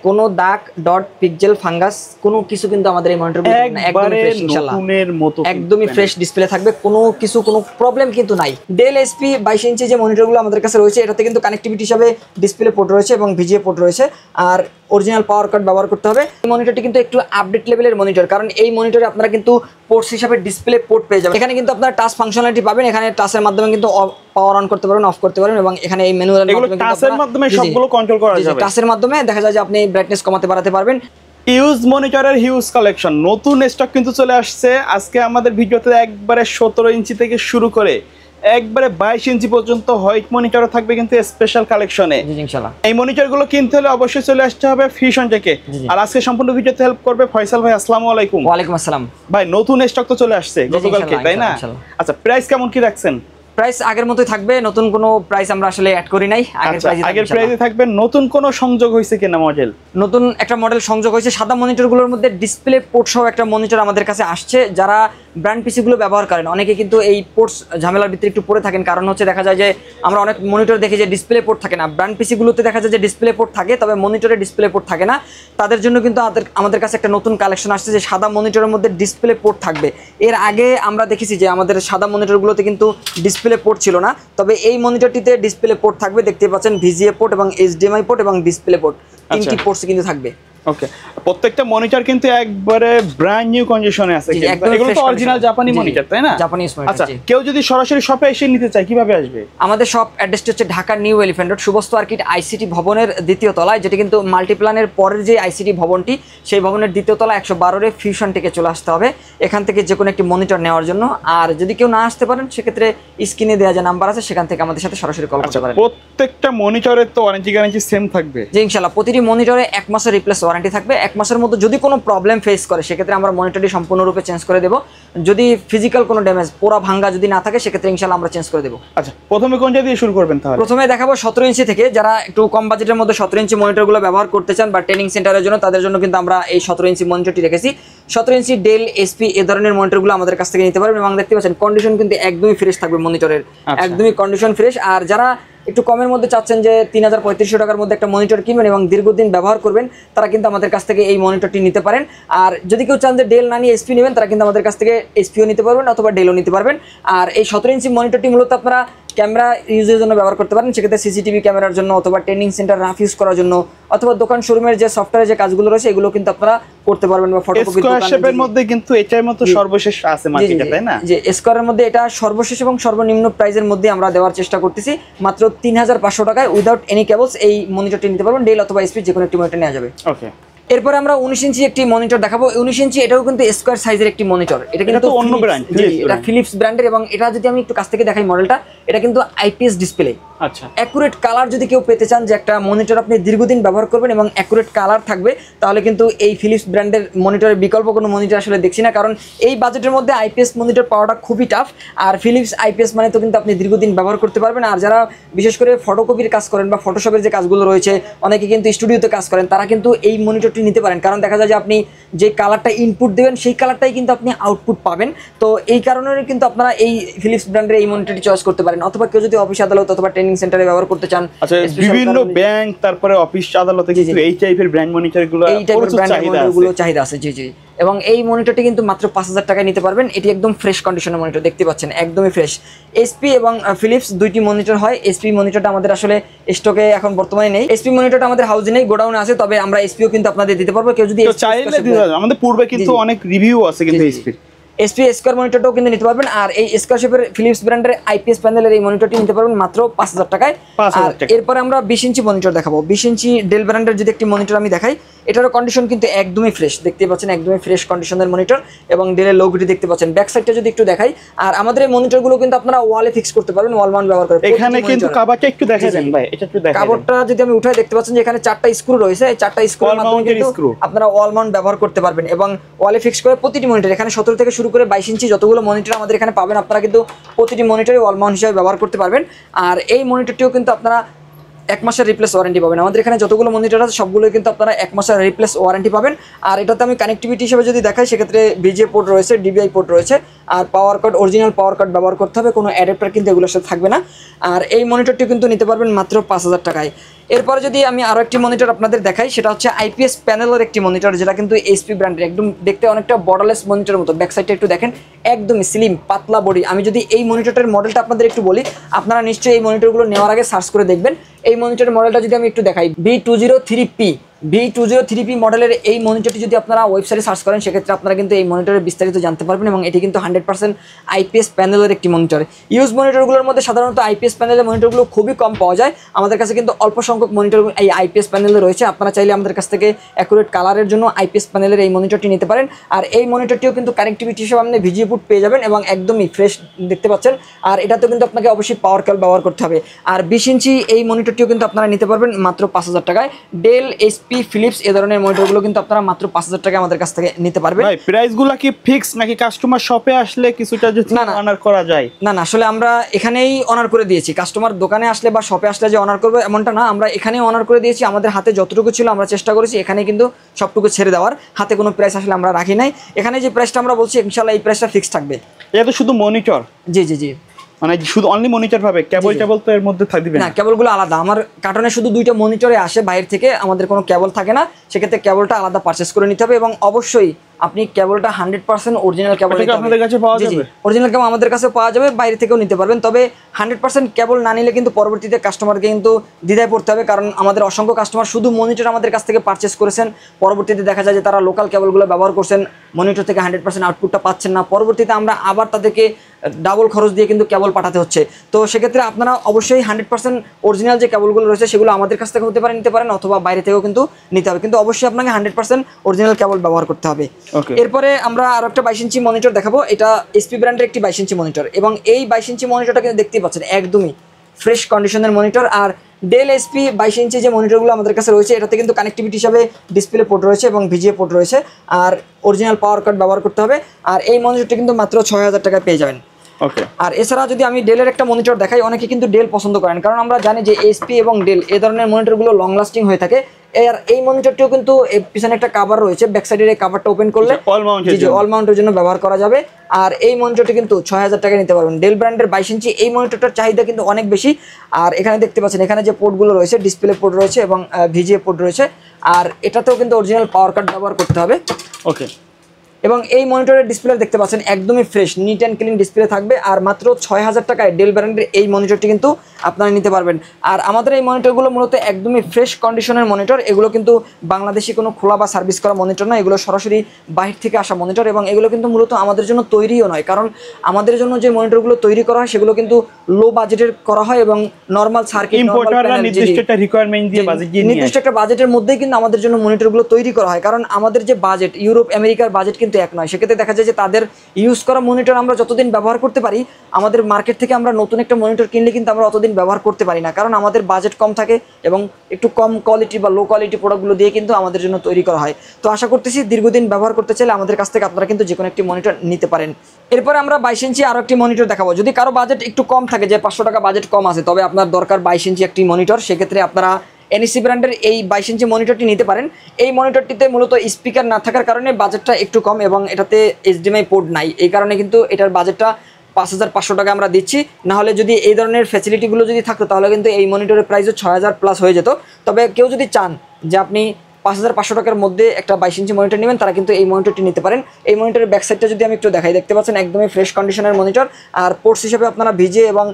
কোনো দাগ dot pixel fungus কোনো কিছু কিন্তু আমাদের এই মনিটর একবারে নতুনের মতো একদমই ফ্রেশ ডিসপ্লে থাকবে, কোনো কিছু কোনো প্রবলেম কিন্তু নাই। ডেল এসপি 22 ইঞ্চি যে মনিটরগুলো আমাদের কাছে রয়েছে এটাতে কিন্তু কানেক্টিভিটি হিসাবে ডিসপ্লে পোর্ট রয়েছে এবং ভিজিএ পোর্ট রয়েছে, আর অরিজিনাল পাওয়ার কার্ড ব্যবহার করতে হবে। এই মনিটরটি কিন্তু একটু আপডেট লেভেলের মনিটর, কারণ এই মনিটরে আপনারা কিন্তু পোর্টস হিসাবে ডিসপ্লে পোর্ট পেয়ে যাবেন। এখানে কিন্তু আপনারা টাচ ফাংশনালিটি পাবেন, এখানে টাচের মাধ্যমে কিন্তু পাওয়ার অন করতে পারবেন, অফ করতে পারবেন, এবং এখানে এই ম্যানুয়াল টাচের মাধ্যমে সবগুলো কন্ট্রোল করা যাবে। টাচের মাধ্যমে দেখা যায় যে আপনি ব্রাইটনেস কমাতে বাড়াতে পারবেন। ইউজ মনিটরের হিউজ কালেকশন, নতুন স্টক কিন্তু চলে আসছে। আজকে আমাদের ভিডিওতে একবারে 17 ইঞ্চি থেকে শুরু করে একবারে 22 ইঞ্চি পর্যন্ত হোয়াইট মনিটরও থাকবে কিন্তু স্পেশাল কালেকশনে। ইনশাআল্লাহ এই মনিটরগুলো কিনতে হলে অবশ্যই চলে আসতে হবে ফিউশন থেকে। আর আজকে সম্পূর্ণ ভিডিওতে হেল্প করবে ফয়সাল ভাই। আসসালামু আলাইকুম। ওয়া আলাইকুম আসসালাম। ভাই নতুন স্টক তো চলে আসছে গতকালকে, তাই না? আচ্ছা, প্রাইস কেমন কি রাখছেন? প্রাইস আগের মতোই থাকবে, নতুন কোনো প্রাইস আমরা আসলে অ্যাড করি নাই। আগের প্রাইসে থাকবে। নতুন কোনো সংযোগ হয়েছে কিনা মডেল? নতুন একটা মডেল সংযোগ হয়েছে। সাদা মনিটরগুলোর মধ্যে ডিসপ্লে পোর্ট সহ একটা মনিটর আমাদের কাছে আসছে। যারা ব্র্যান্ড পিসিগুলো ব্যবহার করেন অনেকে কিন্তু এই পোর্টস ঝামেলার ভিতরে একটু পড়ে থাকেন, কারণ হচ্ছে দেখা যায় যে আমরা অনেক মনিটর দেখি যে ডিসপ্লে পোর্ট থাকে না। ব্র্যান্ড পিসিগুলোতে দেখা যায় যে ডিসপ্লে পোর্ট থাকে, তবে মনিটরে ডিসপ্লে পোর্ট থাকে না। তাদের জন্য কিন্তু আমাদের কাছে একটা নতুন কালেকশন আসছে যে সাদা মনিটরের মধ্যে ডিসপ্লে পোর্ট থাকবে। এর আগে আমরা দেখেছি যে আমাদের সাদা মনিটরগুলোতে কিন্তু ডিসপ্লে পোর্ট ছিল না, তবে এই মনিটরটিতে ডিসপ্লে পোর্ট থাকবে। দেখতে পাচ্ছেন ভিজিএ পোর্ট এবং এইচডিএমআই পোর্ট এবং ডিসপ্লে পোর্ট, তিনটি পোর্টস কিন্তু থাকবে। ওকে, প্রত্যেকটা মনিটর কিন্তু একবারে ব্র্যান্ড নিউ কন্ডিশনে আছে। এগুলো তো অরিজিনাল জাপানি মনিটর, তাই না? Japanese monitor. আচ্ছা, কেউ যদি সরাসরি শপে এসে নিতে চায় কিভাবে আসবে? আমাদের শপ অ্যাড্রেসটি হচ্ছে Dhaka new elephant road, Shuvastu orchid ICT ভবনের দ্বিতীয় তলায়, যেটি কিন্তু মাল্টিপ্ল্যানের পরের যে আইসিটি ভবনটি সেই ভবনের দ্বিতীয় তলা 112 ফিউশন থেকে চলে আসতে হবে এখান থেকে যে কোনো একটি মনিটর নেওয়ার জন্য। আর যদি কেউ না আসতে পারেন সেক্ষেত্রে স্ক্রিনে দেওয়া যে নাম্বার আছে সেখান থেকে আমাদের সাথে সরাসরি কল করতে পারেন। প্রত্যেকটা মনিটরের তো ওয়ারেন্টি গ্যারান্টি সেম থাকবে? জি ইনশাআল্লাহ, প্রতিটি মনিটরে 1 মাসের রিপ্লেস ওয়ারেন্টি থাকবে। 1 মাসের মধ্যে যদি কোনো প্রবলেম ফেস করে সেক্ষেত্রে আমরা মনিটরটি সম্পূর্ণরূপে চেঞ্জ করে দেবো। যদি ফিজিক্যাল কোনো ড্যামেজ পোড়া ভাঙ্গা যদি না থাকে সেক্ষেত্রে ইনশাআল্লাহ আমরা চেঞ্জ করে দেবো। আচ্ছা, প্রথমে কোনটা দিয়ে শুরু করবেন তাহলে? প্রথমে দেখাবো 17 ইঞ্চি থেকে। যারা একটু কম বাজেটের মধ্যে 17 ইঞ্চি মনিটরগুলো ব্যবহার করতে চান বা ট্রেনিং সেন্টারের জন্য, তাদের জন্য কিন্তু আমরা এই 17 ইঞ্চি মনিটরটি রেখেছি। 17 ইঞ্চি ডেল এসপি এ ধরনের মনিটরগুলো আমাদের কাছ থেকে নিতে পারবেন এবং দেখতে পাচ্ছেন কন্ডিশন কিন্তু একদমই ফ্রেশ থাকবে মনিটরের, একদমই কন্ডিশন ফ্রেশ। আর যারা একটু কমের মধ্যে চাচ্ছেন যে 3500 টাকার মধ্যে একটা মনিটর কিনবেন এবং দীর্ঘদিন ব্যবহার করবেন, তারা কিন্তু আমাদের কাছ থেকে এই মনিটরটি নিতে পারেন। আর যদি কেউ চান যে ডেল না নিয়ে এসপি নেবেন, তারা কিন্তু আমাদের কাছ থেকে এসপিও নিতে পারবেন অথবা ডেলও নিতে পারবেন। আর এই 17 ইঞ্চি মনিটরটি মূলত আপনারা ক্যামেরা ইউজের জন্য ব্যবহার করতে পারেন, সেক্ষেত্রে সিসিটিভি ক্যামেরার জন্য অথবা ট্রেনিং সেন্টার রাফ ইউজ করার জন্য অথবা দোকান শোরুমের যে সফটওয়্যারে যে কাজগুলো রয়েছে এগুলো কিন্তু আপনারা করতে পারবেন। বা ফটোকপি দোকানের মধ্যে কিন্তু এটার মতো সর্বশেষ আছে মার্কেটে, তাই না? যে স্কয়ারের মধ্যে এটা সর্বশেষ এবং সর্বনিম্ন প্রাইসের মধ্যে আমরা দেওয়ার চেষ্টা করতেছি। মাত্র 3500 টাকায় উইদাউট এনি কেবলস এই মনিটরটি নিতে পারবেন। ডেল অথবা এসপি যে কোনো একটি মনিটর নেওয়া যাবে। ওকে, এরপরে আমরা 19 ইঞ্চি একটি মনিটর দেখাবো। 19 ইঞ্চি এটাও কিন্তু স্কয়ার সাইজের একটি মনিটর। এটা কিন্তু অন্য ব্র্যান্ড, এটা ফিলিপস ব্র্যান্ডের, এবং এটা যদি আমি একটু কাছ থেকে দেখাই মডেলটা, এটা কিন্তু আইপিএস ডিসপ্লে। আচ্ছা, অ্যাকুরেট কালার যদি কেউ পেতে চান যে একটা মনিটর আপনি দীর্ঘদিন ব্যবহার করবেন এবং অ্যাকুরেট কালার থাকবে, তাহলে কিন্তু এই ফিলিপস ব্র্যান্ডের মনিটরের বিকল্প কোনো মনিটর আসলে দেখছি না, কারণ এই বাজেটের মধ্যে আইপিএস মনিটর পাওয়াটা খুবই টাফ। আর ফিলিপস আইপিএস মানে তো কিন্তু আপনি দীর্ঘদিন ব্যবহার করতে পারবেন। আর যারা বিশেষ করে ফটোকপির কাজ করেন বা ফটোশপের যে কাজগুলো রয়েছে, অনেকে কিন্তু স্টুডিওতে কাজ করেন, তারা কিন্তু এই মনিটরটি নিতে পারেন, কারণ দেখা যায় যে আপনি যে কালারটা ইনপুট দেবেন সেই কালারটাই কিন্তু আপনি আউটপুট পাবেন। তো এই কারণে কিন্তু আপনারা এই ফিলিপস ব্র্যান্ডের এই মনিটরটি চয়েস করতে পারেন। অথবা কেউ যদি অফিস আদালত অথবা ট্রেনিং সেন্টারে ব্যবহার করতে চান, আচ্ছা, বিভিন্ন ব্যাংক তারপরে অফিস আদালতে কিন্তু এই টাইপের ব্র্যান্ড মনিটরগুলো চাহিদা আছে। জি জি, এবং এই মনিটরটি কিন্তু মাত্র 5000 টাকায় নিতে পারবেন। এটি একদম ফ্রেশ কন্ডিশনের মনিটর, দেখতে পাচ্ছেন একদমই ফ্রেশ। এসপি এবং ফিলিপস দুইটি মনিটর হয়। এসপি মনিটরটা আমাদের আসলে স্টকে এখন বর্তমানে নেই। এসপি মনিটরটা আমাদের হাউসে নেই, গোডাউনে আছে, তবে আমরা এসপিও কিন্তু আপনাদের দিতে পারবো। কেউ যদি চাইলে আমাদের পূর্বে কিন্তু অনেক রিভিউ আছে কিন্তু এসপি স্কয়ার মনিটরটাও কিন্তু নিতে পারবেন। আর এই স্কয়ার শেপের ফিলিপস ব্র্যান্ডের আইপিএস প্যানেলের এই মনিটরটি নিতে পারবেন মাত্র 5000 টাকায়। আর এরপরে আমরা 20 ইঞ্চি মনিটর দেখাবো। 20 ইঞ্চি ডেল ব্র্যান্ডের যদি একটি মনিটর আমি দেখাই, এটারও কন্ডিশন কিন্তু একদমই ফ্রেশ, দেখতে পাচ্ছেন একদমই ফ্রেশ কন্ডিশনের মনিটর এবং ডেলের লোগোটি দেখতে পাচ্ছেন। ব্যাক সাইডটা যদি একটু দেখাই, আর আমাদের এই মনিটরগুলো কিন্তু আপনারা ওয়ালে ফিক্স করতে পারবেন, ওয়াল মাউন্ট ব্যবহার করে। এখানে কিন্তু কভারটা একটু দেখাই দেন ভাই, এটা একটু দেখাই। কভারটা যদি আমি উঠাই, দেখতে পাচ্ছেন যে এখানে 4টা স্ক্রু রয়েছে। এই 4টা স্ক্রুর মাধ্যমে কিন্তু আপনারা ওয়াল মাউন্ট ব্যবহার করতে পারবেন এবং ওয়ালে ফিক্স করে প্রতিটি মনিটর, এখানে 17 থেকে শুরু করে 22 ইঞ্চি যতগুলো মনিটর আমাদের এখানে পাবেন, আপনারা কিন্তু প্রতিটি মনিটরে ওয়াল মাউন্ট হিসেবে ব্যবহার করতে পারবেন। আর এই মনিটরটিও কিন্তু আপনারা 1 মাসের রিপ্লেস ওয়ারেন্টি পাবেন। আমাদের এখানে যতগুলো মনিটর আছে সবগুলোই কিন্তু আপনারা 1 মাসের রিপ্লেস ওয়ারেন্টি পাবেন। আর এটাতে আমি কানেক্টিভিটি হিসেবে যদি দেখাই সেক্ষেত্রে ভিজিএ পোর্ট রয়েছে, ডিবিআই পোর্ট রয়েছে, আর power card, original power card ব্যবহার করতে হবে, কোনো অ্যাডাপ্টার কিন্তু এগুলোর সাথে থাকবে না। আর এই মনিটরটি কিন্তু নিতে পারবেন মাত্র 5000 টাকায়। এরপরে যদি আমি আরও একটি মনিটর আপনাদের দেখাই, সেটা হচ্ছে আইপিএস প্যানেলের একটি মনিটর, যেটা কিন্তু এইচপি ব্র্যান্ডের, একদম দেখতে অনেকটা বর্ডারলেস মনিটরের মতো। ব্যাক সাইডটা একটু দেখেন, একদমই স্লিম পাতলা বডি। আমি যদি এই মনিটরের মডেলটা আপনাদের একটু বলি, আপনারা নিশ্চয়ই এই মনিটরগুলো নেওয়ার আগে সার্চ করে দেখবেন। এই মনিটরের মডেলটা যদি আমি একটু দেখাই, V203P মডেলের এই মনিটরটি যদি আপনারা ওয়েবসাইটে সার্চ করেন সেক্ষেত্রে আপনারা কিন্তু এই মনিটরের বিস্তারিত জানতে পারবেন। এবং এটি কিন্তু 100% আইপিএস প্যানেলের একটি মনিটর। ইউজ মনিটরগুলোর মধ্যে সাধারণত আইপিএস প্যানেলের মনিটরগুলো খুবই কম পাওয়া যায়। আমাদের কাছে কিন্তু অল্প সংখ্যক মনিটর এই আইপিএস প্যানেলে রয়েছে। আপনারা চাইলে আমাদের কাছ থেকে অ্যাকুরেট কালারের জন্য আইপিএস প্যানেলের এই মনিটরটি নিতে পারেন। আর এই মনিটরটিও কিন্তু কানেক্টিভিটি হিসেবে আপনি ভিজিএ পোর্ট পেয়ে যাবেন এবং একদমই ফ্রেশ দেখতে পাচ্ছেন। আর এটাতেও কিন্তু আপনাকে অবশ্যই পাওয়ার কেবল ব্যবহার করতে হবে। আর 20 ইঞ্চি এই মনিটরটিও কিন্তু আপনারা নিতে পারবেন মাত্র 5000 টাকায়। ডেল, এইচপি, ফিলিপস এই ধরনের মনিটরগুলো কিন্তু আপনারা মাত্র 5000 টাকায় আমাদের কাছ থেকে নিতে পারবেন। ভাই প্রাইসগুলো কি ফিক্স নাকি কাস্টমার শপে আসলে কিছুটা যদি অনার করা যায়? না, আসলে আমরা এখানেই অনার করে দিয়েছি। কাস্টমার দোকানে আসলে বা শপে আসলে যে অনার করবে এমনটা না, আমরা এখানেই অনার করে দিয়েছি। আমাদের হাতে যতটুকু ছিল আমরা চেষ্টা করেছি এখানে কিন্তু সবটুকু ছেড়ে দেওয়ার। হাতে কোনো প্রাইস আসলে আমরা রাখি নাই। এখানে যে প্রাইসটা আমরা বলছি ইনশাআল্লাহ এই প্রাইসটা ফিক্স থাকবে। এটা তো শুধু মনিটর? জি, মানে শুধু অনলি মনিটর পাবে, কেবল তো এর মধ্যে থাকবে না? কেবলগুলো আলাদা। আমার কার্টনে শুধু 2টা মনিটরে আসে বাইরে থেকে, আমাদের কোনো কেবল থাকে না। সেক্ষেত্রে কেবলটা আলাদা পারচেস করে নিতে হবে এবং অবশ্যই আপনি কেবলটা 100% অরিজিনাল কেবল আপনাদের কাছে পাওয়া যাবে। অরিজিনাল কেবল আমাদের কাছে পাওয়া যাবে, বাইরে থেকেও নিতে পারবেন। তবে 100% কেবল না নিলে কিন্তু পরবর্তীতে কাস্টমারকে কিন্তু দ্বিধায় পড়তে হবে, কারণ আমাদের অসংখ্য কাস্টমার শুধু মনিটর আমাদের কাছ থেকে পারচেস করেছেন, পরবর্তীতে দেখা যায় যে তারা লোকাল কেবলগুলো ব্যবহার করছেন, মনিটর থেকে 100% আউটপুটটা পাচ্ছেন না। পরবর্তীতে আমরা আবার তাদেরকে ডাবল খরচ দিয়ে কিন্তু কেবল পাঠাতে হচ্ছে। তো সেক্ষেত্রে আপনারা অবশ্যই 100% অরিজিনাল যে কেবলগুলো রয়েছে সেগুলো আমাদের কাছ থেকে নিতে পারেন অথবা বাইরে থেকেও কিন্তু নিতে হবে, কিন্তু অবশ্যই আপনাকে 100% অরিজিনাল কেবল ব্যবহার করতে হবে। এরপরে আমরা আরো একটা 22 ইঞ্চি মনিটর দেখাবো। এটা এইচপি ব্র্যান্ডের একটি 22 ইঞ্চি মনিটর এবং এই 22 ইঞ্চি মনিটরটা কিন্তু দেখতেই পাচ্ছেন একদমই ফ্রেশ কন্ডিশনের মনিটর। আর ডেল এইচপি 22 ইঞ্চি যে মনিটরগুলো আমাদের কাছে রয়েছে এটাতে কিন্তু কানেক্টিভিটি হিসাবে ডিসপ্লে পোর্ট রয়েছে এবং ভিজিএ পোর্ট রয়েছে, আর অরিজিনাল পাওয়ার কার্ড ব্যবহার করতে হবে। আর এই মনিটরটি কিন্তু মাত্র 6000 টাকায় পেয়ে যাবেন। আর এছাড়া যদি আমি ডেলের একটা মনিটর দেখাই, অনেকে কিন্তু ডেল পছন্দ করেন, কারণ আমরা জানি যে এইচপি এবং ডেল এই ধরনের মনিটরগুলো লং লাস্টিং হয়ে থাকে। আর এই মনিটরটিও কিন্তু পিছনে একটা কভার রয়েছে, ব্যাক সাইডের এই কভারটা ওপেন করলে অল মাউন্টের জন্য ব্যবহার করা যাবে। আর এই মনিটরটি কিন্তু 6000 টাকায় নিতে পারবেন। ডেল ব্র্যান্ডের 22 ইঞ্চি এই মনিটরটার চাহিদা কিন্তু অনেক বেশি। আর এখানে দেখতে পাচ্ছেন এখানে যে পোর্টগুলো রয়েছে, ডিসপ্লে পোর্ট রয়েছে এবং ভিজিএ পোর্ট রয়েছে। আর এটাতেও কিন্তু অরিজিনাল পাওয়ার কার্ড ব্যবহার করতে হবে। এবং এই মনিটরের ডিসপ্লে দেখতে পাচ্ছেন একদমই fresh, neat and clean display থাকবে। আর মাত্র 6000 টাকায় ডেল ব্র্যান্ডের এই মনিটরটি কিন্তু আপনারা নিতে পারবেন। আর আমাদের এই মনিটরগুলো মূলত একদমই ফ্রেশ কন্ডিশনের মনিটর। এগুলো কিন্তু বাংলাদেশি কোনো খোলা বা সার্ভিস করা মনিটর নয়, এগুলো সরাসরি বাহির থেকে আসা মনিটর। এবং এগুলো কিন্তু মূলত আমাদের জন্য তৈরিও নয়, কারণ আমাদের জন্য যে মনিটরগুলো তৈরি করা হয় সেগুলো কিন্তু লো বাজেটের করা হয় এবং নর্মাল সার্কিট নির্দিষ্ট একটা রিকোয়ারমেন্ট দিয়ে নির্দিষ্ট একটা বাজেটের মধ্যেই কিন্তু আমাদের জন্য মনিটরগুলো তৈরি করা হয়। কারণ আমাদের যে বাজেট, ইউরোপ আমেরিকার বাজেট কিন্তু এক নয়। সেক্ষেত্রে দেখা যায় যে তাদের ইউজ করা মনিটর আমরা যতদিন ব্যবহার করতে পারি, আমাদের মার্কেট থেকে আমরা নতুন একটা মনিটর কিনলে কিন্তু আমরা অতদিন ব্যবহার করতে পারি না, কারণ আমাদের বাজেট কম থাকে এবং একটু কম কোয়ালিটি বা লো কোয়ালিটি প্রোডাক্টগুলো দিয়ে কিন্তু আমাদের জন্য তৈরি করা হয়। তো আশা করতেছি দীর্ঘদিন ব্যবহার করতে চাইলে আমাদের কাছ থেকে আপনারা কিন্তু যে কোনো একটি মনিটর নিতে পারেন। এরপরে আমরা 22 ইঞ্চি আরও একটি মনিটর দেখাবো। যদি কারো বাজেট একটু কম থাকে, যে 500 টাকা বাজেট কম আছে, তবে আপনার দরকার 22 ইঞ্চি একটি মনিটর, সেক্ষেত্রে আপনারা এনইসি ব্র্যান্ডের এই 22 ইঞ্চি মনিটরটি নিতে পারেন। এই মনিটরটিতে মূলত স্পিকার না থাকার কারণে বাজেটটা একটু কম এবং এটাতে HDMI পোর্ট নাই, এই কারণে কিন্তু এটার বাজেটটা 5500 টাকা আমরা দিচ্ছি। নাহলে যদি এই ধরনের ফ্যাসিলিটিগুলো যদি থাকতো তাহলে কিন্তু এই মনিটরের প্রাইসও 6000 প্লাস হয়ে যেত। তবে কেউ যদি চান যে আপনি 5500 টাকার মধ্যে একটা 22 ইঞ্চি মনিটর নেবেন, তারা কিন্তু এই মনিটরটি নিতে পারেন। এই মনিটরের ব্যাক সাইডটা যদি আমি একটু দেখাই, দেখতে পাচ্ছেন একদমই ফ্রেশ কন্ডিশনের মনিটর। আর পোর্টস হিসেবে আপনারা ভিজিএ এবং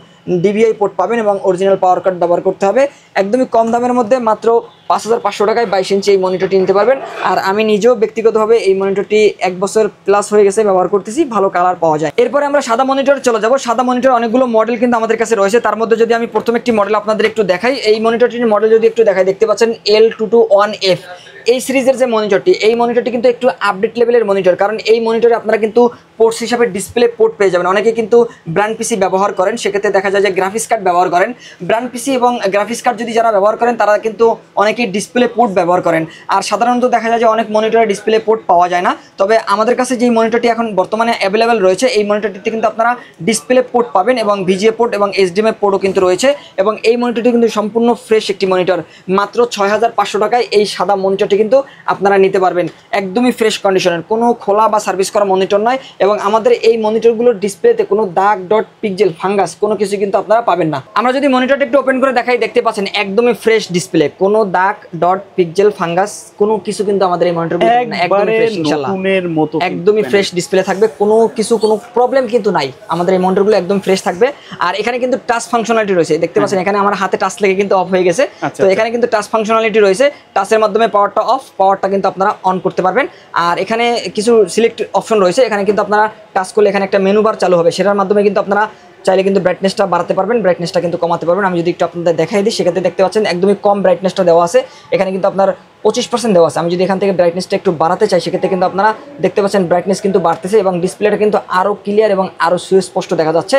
ডিবিআই পোর্ট পাবেন এবং অরিজিনাল পাওয়ার কার্ড ব্যবহার করতে হবে। একদমই কম দামের মধ্যে মাত্র 5500 টাকায় 22 ইঞ্চি এই মনিটরটি নিতে পারবেন। আর আমি নিজেও ব্যক্তিগতভাবে এই মনিটরটি 1 বছর প্লাস হয়ে গেছে ব্যবহার করতেছি, ভালো কালার পাওয়া যায়। এরপরে আমরা সাদা মনিটর চলে যাব। সাদা মনিটর অনেকগুলো মডেল কিন্তু আমাদের কাছে রয়েছে, তার মধ্যে যদি আমি প্রথম একটি মডেল আপনাদের একটু দেখাই, এই মনিটরটির মডেল যদি একটু দেখাই, দেখতে পাচ্ছেন L221F এই সিরিজের যে মনিটরটি, এই মনিটরটি কিন্তু একটু আপডেট লেভেলের মনিটর, কারণ এই মনিটরে আপনারা কিন্তু পোর্টস হিসাবে ডিসপ্লে পোর্ট পেয়ে যাবেন। অনেকে কিন্তু ব্র্যান্ড পিসি ব্যবহার করেন, সেক্ষেত্রে দেখা যায় যে গ্রাফিক্স কার্ড ব্যবহার করেন। ব্র্যান্ড পিসি এবং গ্রাফিক্স কার্ড যদি যারা ব্যবহার করেন তারা কিন্তু অনেকেই ডিসপ্লে পোর্ট ব্যবহার করেন। আর সাধারণত দেখা যায় যে অনেক মনিটরে ডিসপ্লে পোর্ট পাওয়া যায় না, তবে আমাদের কাছে যেই মনিটরটি এখন বর্তমানে অ্যাভেলেবেল রয়েছে এই মনিটরটিতে কিন্তু আপনারা ডিসপ্লে পোর্ট পাবেন এবং ভিজিএ পোর্ট এবং এইচডিএমআই পোর্টও কিন্তু রয়েছে। এবং এই মনিটরটি কিন্তু সম্পূর্ণ ফ্রেশ একটি মনিটর। মাত্র 6500 টাকায় এই সাদা মনিটরটি কিন্তু আপনারা নিতে পারবেন, একদমই ফ্রেশ কন্ডিশনের, কোনো খোলা বা সার্ভিস করা মনিটর নয়। এবং আমাদের এই মনিটরগুলোর ডিসপ্লেতে কোনো দাগ, ডট, পিক্সেল, ফাঙ্গাস কোনো কিছু কিন্তু আপনারা পাবেন না। আমরা যদি মনিটরটা একটু ওপেন করে দেখাই, দেখতে পাচ্ছেন একদমই ফ্রেশ ডিসপ্লে, কোনো দাগ, ডট, পিক্সেল, ফাঙ্গাস কোনো কিছু কিন্তু আমাদের এই মনিটরগুলো একদমই ফ্রেশ, ইনশাআল্লাহ একদমই ফ্রেশ ডিসপ্লে থাকবে, কোনো কিছু কোনো প্রবলেম কিন্তু নাই। আমাদের এই মনিটরগুলো একদম ফ্রেশ থাকবে। আর এখানে কিন্তু টাচ ফাংশনালিটি রয়েছে, দেখতে পাচ্ছেন এখানে আমার হাতে টাচ লেগে কিন্তু অফ হয়ে গেছে। তো এখানে কিন্তু টাচ ফাংশনালিটি রয়েছে, টাচের মাধ্যমে পাওয়ারটা অফ, পাওয়ারটা কিন্তু আপনারা অন করতে পারবেন। আর এখানে কিছু সিলেক্ট অপশন রয়েছে, এখানে কিন্তু আপনারা টাচ করলে এখানে একটা মেনু বার চালু হবে, সেটার মাধ্যমে কিন্তু আপনারা চাইলে কিন্তু ব্রাইটনেসটা বাড়াতে পারবেন, ব্রাইটনেসটা কিন্তু কমাতে পারবেন। আমি যদি একটু আপনাদের দেখাই দিই, সেক্ষেত্রে দেখতে পাচ্ছেন একদমই কম ব্রাইটনেসটা দেওয়া আছে, এখানে কিন্তু আপনার 25% দেওয়া আছে। আমি যদি এখান থেকে ব্রাইটনেসটা একটু বাড়াতে চাই, সেক্ষেত্রে কিন্তু আপনারা দেখতে পাচ্ছেন ব্রাইটনেস কিন্তু বাড়তেছে এবং ডিসপ্লেটা কিন্তু আরও ক্লিয়ার এবং আরও সুস্পষ্ট দেখা যাচ্ছে।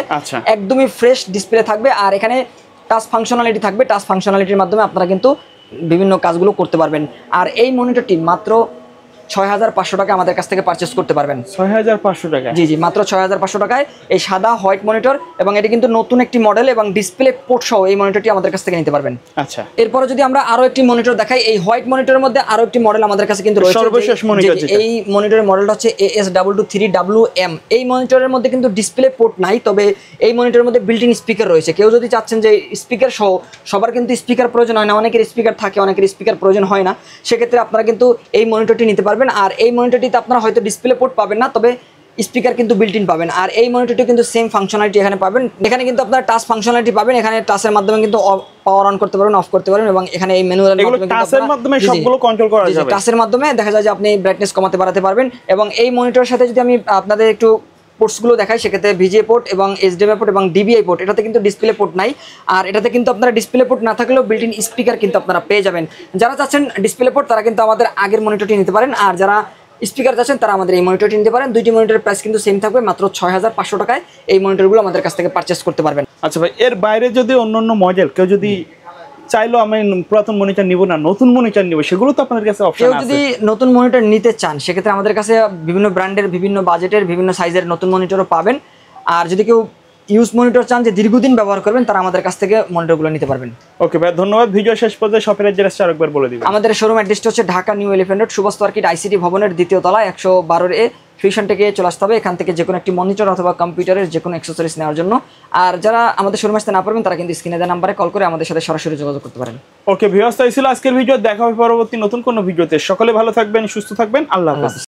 একদমই ফ্রেশ ডিসপ্লে থাকবে। আর এখানে টাচ ফাংশনালিটি থাকবে, টাচ ফাংশনালিটির মাধ্যমে আপনারা কিন্তু বিভিন্ন কাজগুলো করতে পারবেন। আর এই মনিটরটি মাত্র 6500 টাকা আমাদের কাছ থেকে পারচেস করতে পারবেন। 6500 টাকা? জি জি, মাত্র 6500 টাকায় এই সাদা হোয়াইট মনিটর, এবং এটি কিন্তু নতুন একটি মডেল এবং ডিসপ্লে পোর্ট সহ এই মনিটরটি আমাদের কাছ থেকে নিতে পারবেন। আচ্ছা, এরপরে যদি আমরা আরো একটি মনিটর দেখাই, এই হোয়াইট মনিটরের মধ্যে আরো একটি মডেল আমাদের কাছে কিন্তু রয়েছে, সর্বশেষ মনিটর। এই মনিটরের মডেলটা হচ্ছে AS223WM। এই মনিটরের মধ্যে কিন্তু ডিসপ্লে পোর্ট নাই, তবে এই মনিটরের মধ্যে বিল্ট ইন স্পিকার রয়েছে। কেউ যদি চাচ্ছেন যে স্পিকার সহ, সবার কিন্তু স্পিকার প্রয়োজন হয় না, অনেকের স্পিকার থাকে, অনেকের স্পিকার প্রয়োজন হয় না, সেক্ষেত্রে আপনারা কিন্তু এই মনিটরটি নিতে পারবেন। আর এই মনিটরটিতে আপনারা হয়তো ডিসপ্লে পোর্ট পাবেন না, তবে স্পিকার কিন্তু বিল্ট ইন পাবেন। আর এই মনিটরটি কিন্তু সেম ফাংশনালিটি এখানে পাবেন, এখানে কিন্তু আপনারা টাচ ফাংশনালিটি পাবেন, এখানে টাচের মাধ্যমে কিন্তু পাওয়ার অন করতে পারবেন, অফ করতে পারবেন, এবং এখানে এই ম্যানুয়ালের মাধ্যমে সবগুলো কন্ট্রোল করা যাবে। টাচের মাধ্যমে দেখা যায় যে আপনি ব্রাইটনেস কমাতে বাড়াতে পারবেন। এবং এই মনিটরের সাথে যদি আমি আপনাদের একটু পোর্টসগুলো দেখাই, সেক্ষেত্রে ভিজিএ পোর্ট এবং এইচডিএমআই পোর্ট এবং ডিবিআই পোর্ট, এটাতে কিন্তু ডিসপ্লে পোর্ট নাই। আর এটাতে কিন্তু আপনারা ডিসপ্লে পোর্ট না থাকলেও বিল্ট ইন স্পিকার কিন্তু আপনারা পেয়ে যাবেন। যারা চাচ্ছেন ডিসপ্লে পোর্ট তারা কিন্তু আমাদের আগের মনিটরটি নিতে পারেন, আর যারা স্পিকার চাচ্ছেন তারা আমাদের এই মনিটরটি নিতে পারেন। দুইটি মনিটরের প্রাইস কিন্তু সেম থাকবে, মাত্র 6500 টাকায় এই মনিটরগুলো আমাদের কাছ থেকে পারচেস করতে পারবেন। আচ্ছা ভাই, এর বাইরে যদি অন্যান্য মডেল কেউ যদি চাইলো আমি পুরাতন মনিটর নিব না, নতুন মনিটর নিব, সেগুলো তো আপনাদের কাছে অপশন আছে। কেউ যদি নতুন মনিটর নিতে চান, সেক্ষেত্রে আমাদের কাছে বিভিন্ন ব্র্যান্ডের, বিভিন্ন বাজেটের, বিভিন্ন সাইজের নতুন মনিটরও পাবেন। আর যদি কেউ ইউজ মনিটর চান যে দীর্ঘদিন ব্যবহার করবেন, তারা আমাদের কাছ থেকে মনিটরগুলো নিতে পারবেন। ওকে ভাই, ধন্যবাদ। ভিডিও শেষ পর্যন্ত শপের অ্যাড্রেসটা আরেকবার বলে দিবেন। আমাদের শোরুম অ্যাড্রেসটা হচ্ছে Dhaka new elephant road, Subhash market ICT ভবনের দ্বিতীয় তলায় 112A ফিউশন থেকে চলে আসতে হবে। এখান থেকে যে কোনো একটি মনিটর অথবা কম্পিউটারের যে কোনো অ্যাক্সেসরিজ নেওয়ার জন্য। আর যারা আমাদের শোরুমে আসতে না পারবেন, তারা কিন্তু স্ক্রিনে দেওয়া নাম্বারে কল করে আমাদের সাথে সরাসরি যোগাযোগ করতে পারেন। ওকে ভিউয়ার্স, তাই ছিল আজকের ভিডিও। দেখা হবে পরবর্তী নতুন কোনো ভিডিওতে। সকলে ভালো থাকবেন, সুস্থ থাকবেন। আল্লাহ হাফেজ।